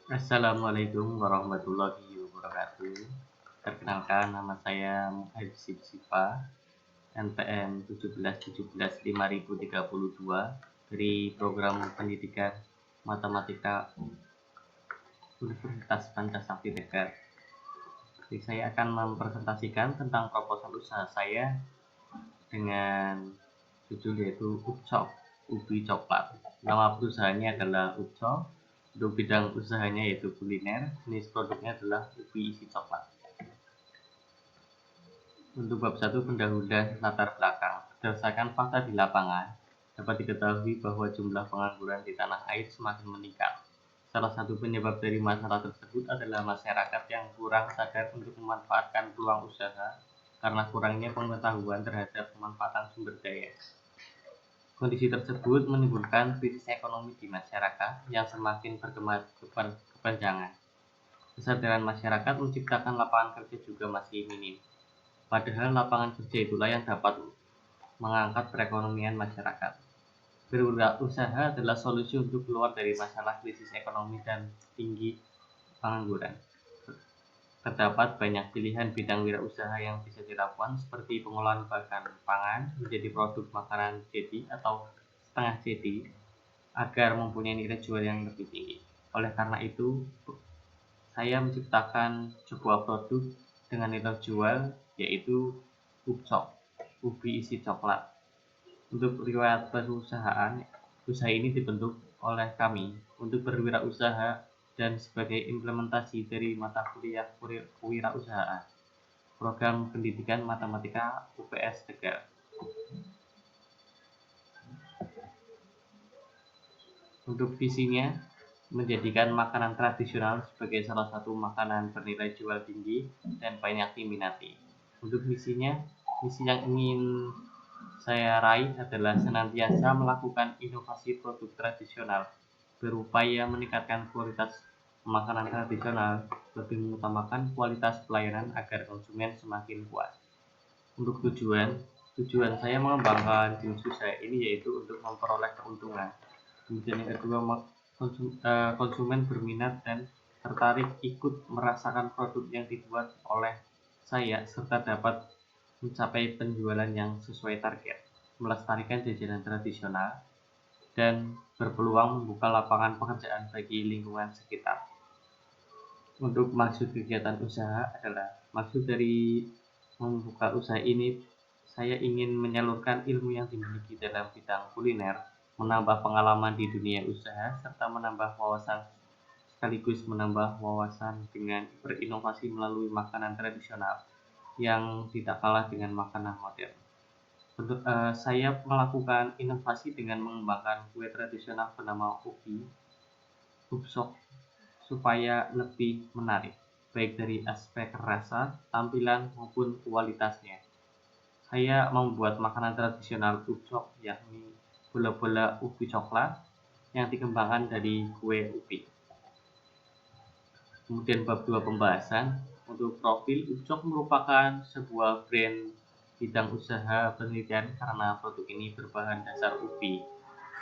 Assalamualaikum warahmatullahi wabarakatuh. Perkenalkan, nama saya Muhammad Sifa, NPM 17175032 dari Program Pendidikan Matematika Universitas Pancasakti Tegal. Jadi saya akan mempresentasikan tentang proposal usaha saya dengan judul yaitu Upcok Ubi Coklat. Nama perusahaannya adalah Upcok. Untuk bidang usahanya yaitu kuliner, jenis produknya adalah ubi isi coklat. Untuk bab 1 pendahuluan latar belakang. Berdasarkan fakta di lapangan, dapat diketahui bahwa jumlah pengangguran di tanah air semakin meningkat. Salah satu penyebab dari masalah tersebut adalah masyarakat yang kurang sadar untuk memanfaatkan peluang usaha karena kurangnya pengetahuan terhadap pemanfaatan sumber daya. Kondisi tersebut menimbulkan krisis ekonomi di masyarakat yang semakin berkepanjangan. Kesadaran masyarakat menciptakan lapangan kerja juga masih minim. Padahal lapangan kerja itulah yang dapat mengangkat perekonomian masyarakat. Berwirausaha adalah solusi untuk keluar dari masalah krisis ekonomi dan tinggi pengangguran. Terdapat banyak pilihan bidang wirausaha yang bisa dilakukan seperti pengolahan bahan pangan menjadi produk makanan jadi atau setengah jadi agar mempunyai nilai jual yang lebih tinggi. Oleh karena itu, saya menciptakan sebuah produk dengan nilai jual yaitu Upcok, ubi isi coklat. Untuk riwayat perusahaan, usaha ini dibentuk oleh kami untuk berwirausaha dan sebagai implementasi dari mata kuliah kewirausahaan Program Pendidikan Matematika UPS Tegal. Untuk visinya, menjadikan makanan tradisional sebagai salah satu makanan bernilai jual tinggi dan banyak diminati. Untuk misi yang ingin saya raih adalah senantiasa melakukan inovasi produk tradisional, berupaya meningkatkan kualitas makanan tradisional, lebih mengutamakan kualitas pelayanan agar konsumen semakin puas. Untuk tujuan saya mengembangkan jenis usaha ini yaitu untuk memperoleh keuntungan. Kemudian yang kedua, konsumen berminat dan tertarik ikut merasakan produk yang dibuat oleh saya serta dapat mencapai penjualan yang sesuai target, melestarikan jajanan tradisional, dan berpeluang membuka lapangan pekerjaan bagi lingkungan sekitar. Untuk maksud kegiatan usaha adalah maksud dari membuka usaha ini, saya ingin menyalurkan ilmu yang dimiliki dalam bidang kuliner, menambah pengalaman di dunia usaha, serta menambah wawasan sekaligus menambah wawasan dengan berinovasi melalui makanan tradisional yang tidak kalah dengan makanan modern. Saya melakukan inovasi dengan mengembangkan kue tradisional bernama ubi Upcok supaya lebih menarik, baik dari aspek rasa, tampilan, maupun kualitasnya. Saya membuat makanan tradisional Upcok, yakni bola-bola ubi coklat yang dikembangkan dari kue ubi. Kemudian bab 2 pembahasan. Untuk profil, Upcok merupakan sebuah brand bidang usaha penelitian karena produk ini berbahan dasar ubi.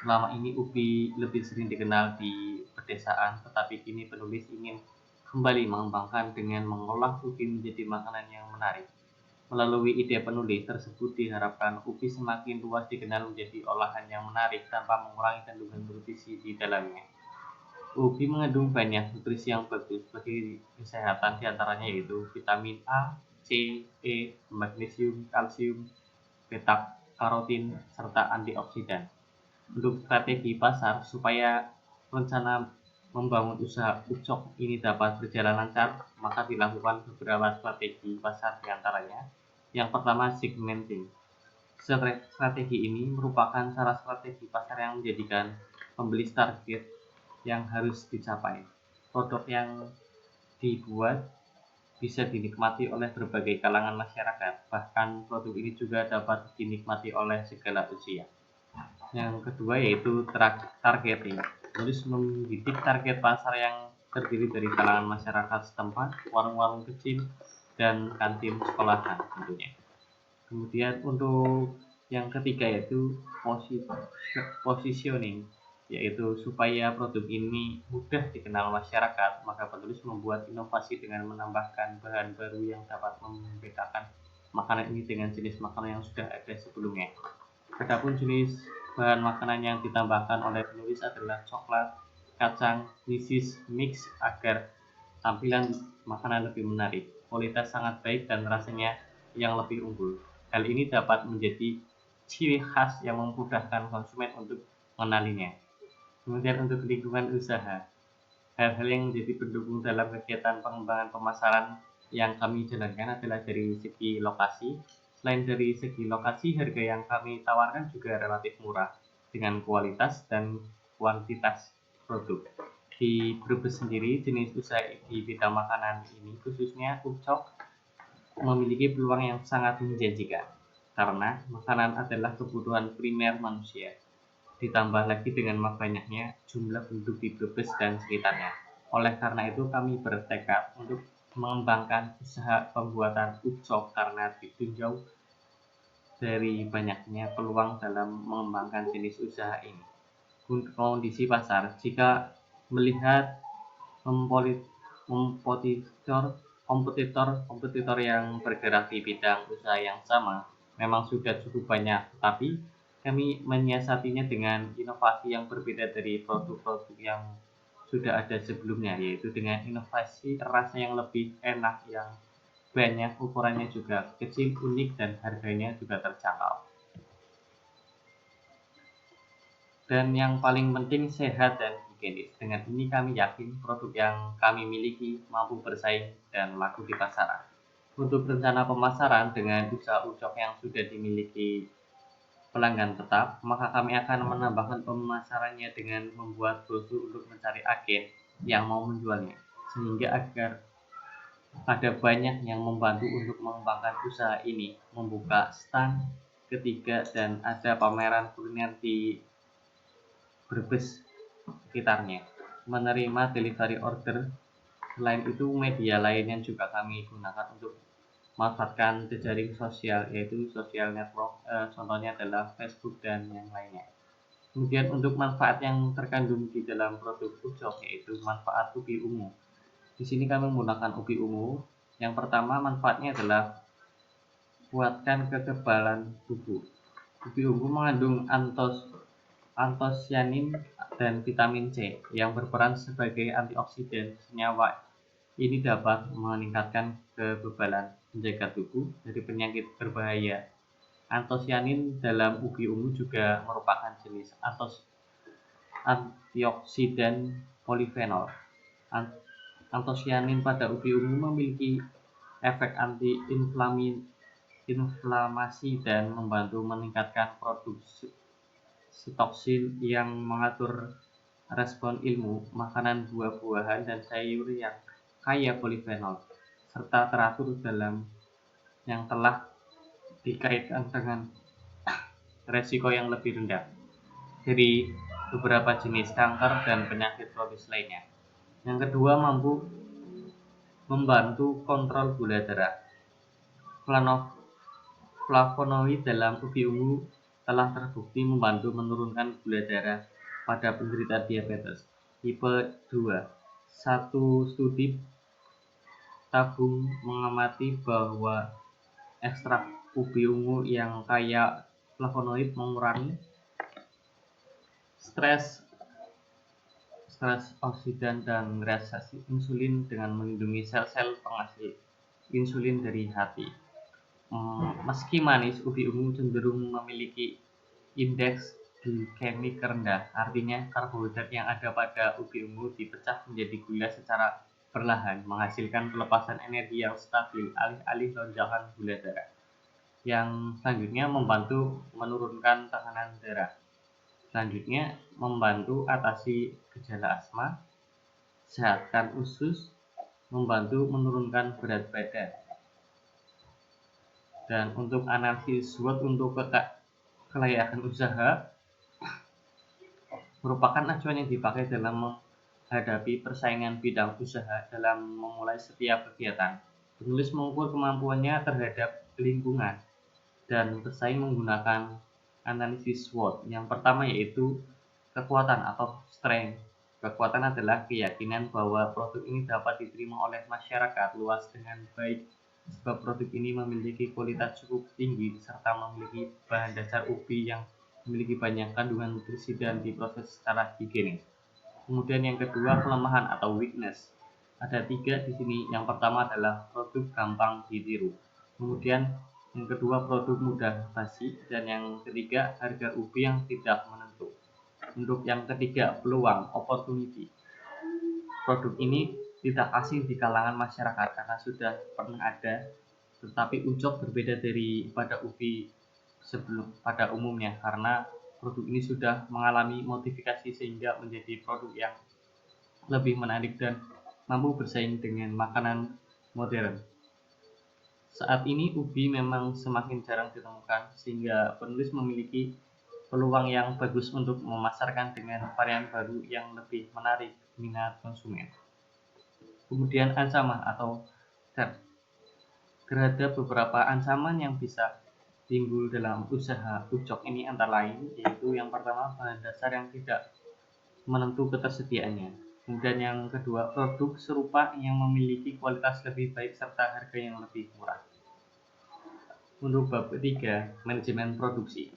Selama ini ubi lebih sering dikenal di pedesaan, tetapi kini penulis ingin kembali mengembangkan dengan mengolah ubi menjadi makanan yang menarik. Melalui ide penulis tersebut diharapkan ubi semakin luas dikenal menjadi olahan yang menarik tanpa mengurangi kandungan nutrisi di dalamnya. Ubi mengandung banyak nutrisi yang bagus bagi kesehatan, diantaranya yaitu vitamin A, C, E, magnesium, kalsium, beta-karotin, serta antioksidan. Untuk strategi pasar, supaya rencana membangun usaha Upcok ini dapat berjalan lancar, maka dilakukan beberapa strategi pasar diantaranya. Yang pertama, segmenting. Strategi ini merupakan cara strategi pasar yang menjadikan pembeli target yang harus dicapai. Produk yang dibuat bisa dinikmati oleh berbagai kalangan masyarakat, bahkan produk ini juga dapat dinikmati oleh segala usia. Yang kedua yaitu targeting. Terus membidik target pasar yang terdiri dari kalangan masyarakat setempat, warung-warung kecil, dan kantin sekolahan tentunya. Kemudian untuk yang ketiga yaitu positioning. yaitu supaya produk ini mudah dikenal masyarakat, maka penulis membuat inovasi dengan menambahkan bahan baru yang dapat membedakan makanan ini dengan jenis makanan yang sudah ada sebelumnya. Adapun jenis bahan makanan yang ditambahkan oleh penulis adalah coklat, kacang, mesis, mix agar tampilan makanan lebih menarik, kualitas sangat baik dan rasanya yang lebih unggul. Hal ini dapat menjadi ciri khas yang memudahkan konsumen untuk mengenalinya. Kemudian untuk lingkungan usaha, hal-hal yang menjadi pendukung dalam kegiatan pengembangan pemasaran yang kami jalankan adalah dari segi lokasi. Selain dari segi lokasi, harga yang kami tawarkan juga relatif murah dengan kualitas dan kuantitas produk. Di Brebes sendiri, jenis usaha di bidang makanan ini, khususnya Ucok, memiliki peluang yang sangat menjanjikan karena makanan adalah kebutuhan primer manusia. Ditambah lagi dengan banyaknya jumlah penduduk di Brebes dan sekitarnya. Oleh karena itu, kami bertekad untuk mengembangkan usaha pembuatan ucok karena ditinjau dari banyaknya peluang dalam mengembangkan jenis usaha ini. Untuk kondisi pasar, jika melihat kompetitor yang bergerak di bidang usaha yang sama memang sudah cukup banyak, tapi kami menyiasatinya dengan inovasi yang berbeda dari produk-produk yang sudah ada sebelumnya, yaitu dengan inovasi rasa yang lebih enak, yang banyak, ukurannya juga kecil, unik, dan harganya juga terjangkau. Dan yang paling penting sehat dan higienis. Dengan ini kami yakin produk yang kami miliki mampu bersaing dan laku di pasaran. Untuk rencana pemasaran dengan usaha ucok yang sudah dimiliki pelanggan tetap, maka kami akan menambahkan pemasarannya dengan membuat brosur untuk mencari agen yang mau menjualnya, sehingga agar ada banyak yang membantu untuk mengembangkan usaha ini, membuka stand ketiga, dan ada pameran kuliner di Brebes sekitarnya, menerima delivery order. Selain itu, media lain yang juga kami gunakan untuk manfaatkan jejaring sosial, yaitu social network, contohnya adalah Facebook dan yang lainnya. Kemudian untuk manfaat yang terkandung di dalam produk ucok, yaitu manfaat ubi ungu. Di sini kami menggunakan ubi ungu. Yang pertama, manfaatnya adalah kuatkan kekebalan tubuh. Ubi ungu mengandung antosianin dan vitamin C yang berperan sebagai antioksidan. Senyawa ini dapat meningkatkan kekebalan, menjaga tubuh dari penyakit berbahaya. Antosianin dalam ubi ungu juga merupakan jenis antioksidan polifenol. Antosianin pada ubi ungu memiliki efek anti-inflamasi dan membantu meningkatkan produksi sitoksin yang mengatur respon ilmu. Makanan buah-buahan dan sayur yang kaya polifenol serta teratur dalam yang telah dikaitkan dengan resiko yang lebih rendah dari beberapa jenis kanker dan penyakit kronis lainnya. Yang kedua, mampu membantu kontrol gula darah. Flavonoid dalam ubi ungu telah terbukti membantu menurunkan gula darah pada penderita diabetes tipe 2. Satu studi tabung mengamati bahwa ekstrak ubi ungu yang kaya flavonoid mengurangi stres oksidan dan resesi insulin dengan melindungi sel-sel penghasil insulin dari hati. Meski manis, ubi ungu cenderung memiliki indeks glikemik rendah, artinya karbohidrat yang ada pada ubi ungu dipecah menjadi gula secara perlahan, menghasilkan pelepasan energi yang stabil alih-alih lonjakan gula darah. Yang selanjutnya, membantu menurunkan tekanan darah. Selanjutnya, membantu atasi gejala asma, sehatkan usus, membantu menurunkan berat badan. Dan untuk analisis SWOT untuk kelayakan usaha merupakan acuan yang dipakai dalam menghadapi persaingan bidang usaha dalam memulai setiap kegiatan. Penulis mengukur kemampuannya terhadap lingkungan dan bersaing menggunakan analisis SWOT. Yang pertama yaitu Kekuatan atau strength. Kekuatan adalah keyakinan bahwa produk ini dapat diterima oleh masyarakat luas dengan baik sebab produk ini memiliki kualitas cukup tinggi serta memiliki bahan dasar ubi yang memiliki banyak kandungan nutrisi dan diproses secara higienis. Kemudian yang kedua, kelemahan atau weakness. Ada 3 di sini. Yang pertama adalah produk gampang ditiru. Kemudian yang kedua, produk mudah basi, dan yang ketiga, harga ubi yang tidak menentu. Untuk yang ketiga, peluang, opportunity. Produk ini tidak asing di kalangan masyarakat karena sudah pernah ada, tetapi ucok berbeda daripada ubi sebelum pada umumnya karena produk ini sudah mengalami modifikasi sehingga menjadi produk yang lebih menarik dan mampu bersaing dengan makanan modern. Saat ini ubi memang semakin jarang ditemukan sehingga penulis memiliki peluang yang bagus untuk memasarkan dengan varian baru yang lebih menarik minat konsumen. Kemudian ancaman atau threat. Terhadap beberapa ancaman yang bisa timbul dalam usaha ucok ini antara lain yaitu yang pertama, bahan dasar yang tidak menentu ketersediaannya. Kemudian yang kedua, produk serupa yang memiliki kualitas lebih baik serta harga yang lebih murah. Untuk bab ketiga, manajemen produksi.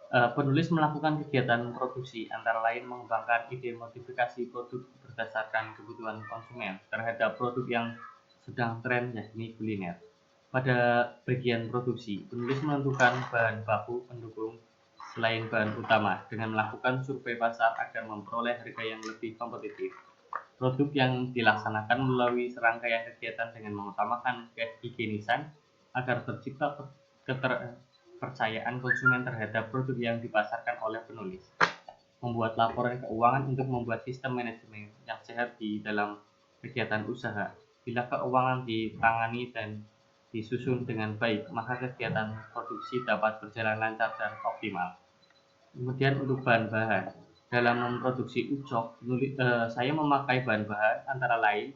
Penulis melakukan kegiatan produksi antara lain mengembangkan ide modifikasi produk berdasarkan kebutuhan konsumen terhadap produk yang sedang tren yakni kuliner. Pada bagian produksi, penulis menentukan bahan baku pendukung selain bahan utama dengan melakukan survei pasar agar memperoleh harga yang lebih kompetitif. Produk yang dilaksanakan melalui serangkaian kegiatan dengan mengutamakan kehigienisan agar tercipta kepercayaan konsumen terhadap produk yang dipasarkan oleh penulis. Membuat laporan keuangan untuk membuat sistem manajemen yang sehat di dalam kegiatan usaha. Bila keuangan ditangani dan disusun dengan baik, maka kegiatan produksi dapat berjalan lancar dan optimal. Kemudian untuk bahan-bahan, dalam memproduksi ucok, saya memakai bahan-bahan antara lain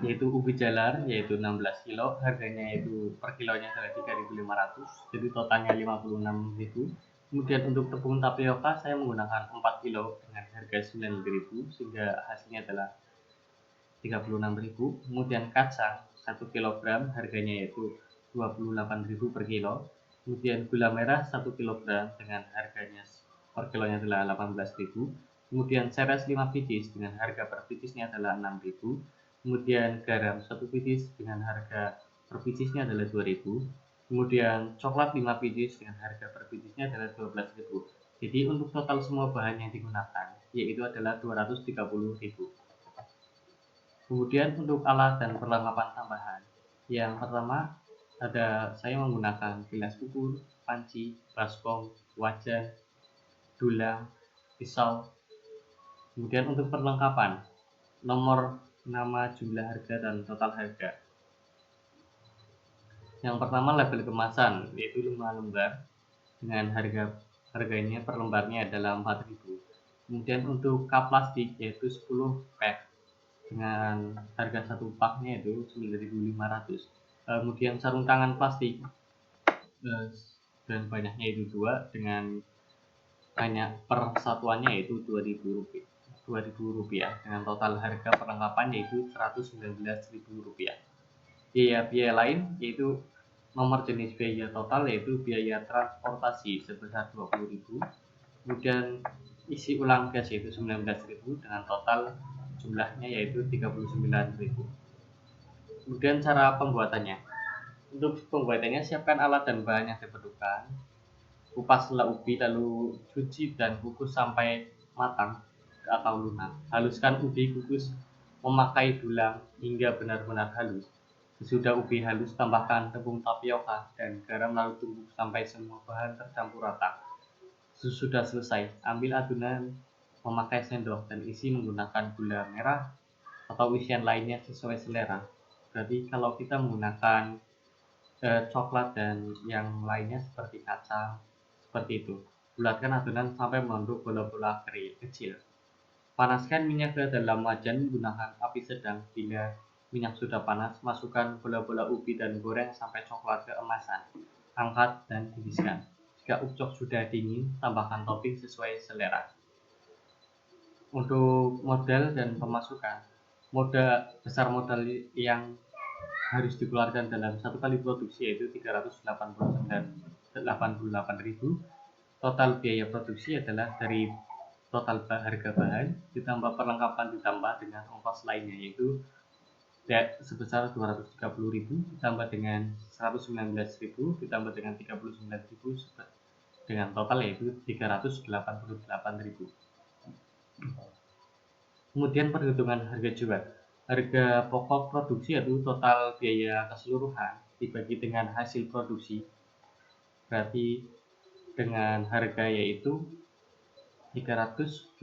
yaitu ubi jalar yaitu 16 kilo, harganya yaitu per kilonya adalah 3.500, jadi totalnya 56.000. Kemudian untuk tepung tapioka saya menggunakan 4 kilo dengan harga 9.000 sehingga hasilnya adalah 36.000. Kemudian kacang 1 kg harganya yaitu 28.000 per kilo. Kemudian gula merah 1 kg dengan harganya per kilonya adalah 18.000. Kemudian seres 5 biji dengan harga per bijinya adalah 6.000. Kemudian garam 1 biji dengan harga per bijinya adalah 2.000. Kemudian coklat 5 biji dengan harga per bijinya adalah 12.000. Jadi untuk total semua bahan yang digunakan yaitu adalah 230.000. Kemudian untuk alat dan perlengkapan tambahan, yang pertama saya menggunakan gelas ukur, panci, baskom, wajan, dulang, pisau. Kemudian untuk perlengkapan, nomor, nama, jumlah harga, dan total harga. Yang pertama label kemasan, yaitu 5 lembar dengan harganya per lembarnya adalah 4.000. Kemudian untuk cup plastik yaitu 10 pack dengan harga 1 paknya itu 9.500. Kemudian sarung tangan plastik dan banyaknya itu 2 dengan banyak per satuannya yaitu 2.000 rupiah dengan total harga perlengkapan yaitu 119.000 rupiah. Biaya lain yaitu nomor jenis biaya total yaitu biaya transportasi sebesar 20.000. Kemudian isi ulang gas yaitu 19.000 dengan total jumlahnya yaitu 39.000. Kemudian cara pembuatannya. Untuk pembuatannya siapkan alat dan bahan yang diperlukan. Kupaslah ubi lalu cuci dan kukus sampai matang atau lunak. Haluskan ubi kukus memakai dulang hingga benar-benar halus. Sesudah ubi halus tambahkan tepung tapioka dan garam lalu tumbuk sampai semua bahan tercampur rata. Sesudah selesai, ambil adonan memakai sendok dan isi menggunakan gula merah atau isian lainnya sesuai selera. Berarti kalau kita menggunakan coklat dan yang lainnya seperti kacang, seperti itu. Bulatkan adonan sampai membentuk bola-bola kecil. Panaskan minyak ke dalam wajan menggunakan api sedang. Bila minyak sudah panas, masukkan bola-bola ubi dan goreng sampai coklat keemasan. Angkat dan tiriskan. Jika ukcok sudah dingin, tambahkan topping sesuai selera. Untuk modal dan pemasukan, besar modal yang harus dikeluarkan dalam satu kali produksi yaitu 389.088.000. Total biaya produksi adalah dari total harga bahan ditambah perlengkapan ditambah dengan ongkos lainnya yaitu sebesar 230.000 ditambah dengan 119.000 ditambah dengan 39.000 dengan total yaitu 388.000. Kemudian perhitungan harga jual. Harga pokok produksi yaitu total biaya keseluruhan dibagi dengan hasil produksi. Berarti dengan harga yaitu 388.000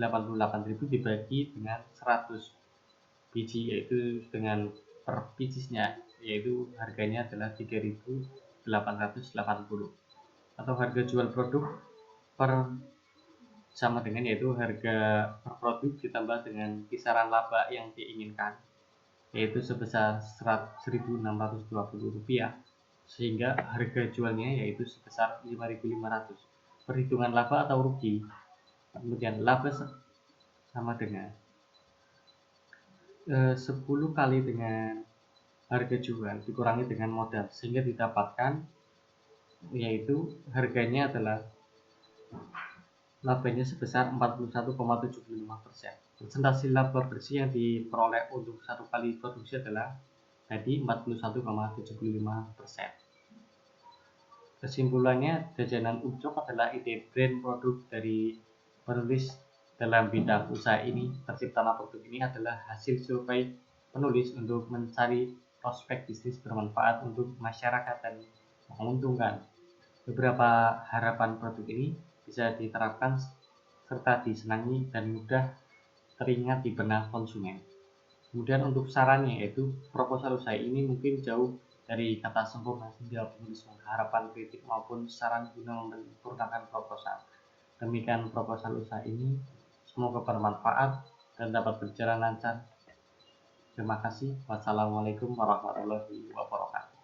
dibagi dengan 100 biji yaitu dengan per bijinya yaitu harganya adalah 3.880 atau harga jual produk per sama dengan yaitu harga per produk ditambah dengan kisaran laba yang diinginkan yaitu sebesar Rp1.620 sehingga harga jualnya yaitu sebesar 5.500. Perhitungan laba atau rugi, kemudian laba sama dengan 10 kali dengan harga jual dikurangi dengan modal sehingga didapatkan yaitu harganya adalah labanya sebesar 41,75%. Persentase laba bersih yang diperoleh untuk satu kali produksi adalah tadi 41,75%. Kesimpulannya, jajanan ukcok adalah ide brand produk dari penulis dalam bidang usaha ini. Terciptanya produk ini adalah hasil survei penulis untuk mencari prospek bisnis bermanfaat untuk masyarakat dan menguntungkan. Beberapa harapan produk ini bisa diterapkan serta disenangi dan mudah teringat di benak konsumen. Kemudian untuk sarannya yaitu proposal usaha ini mungkin jauh dari kata sempurna sehingga penulis mengharapkan kritik maupun saran guna menyempurnakan proposal. Demikian proposal usaha ini, semoga bermanfaat dan dapat berjalan lancar. Terima kasih. Wassalamualaikum warahmatullahi wabarakatuh.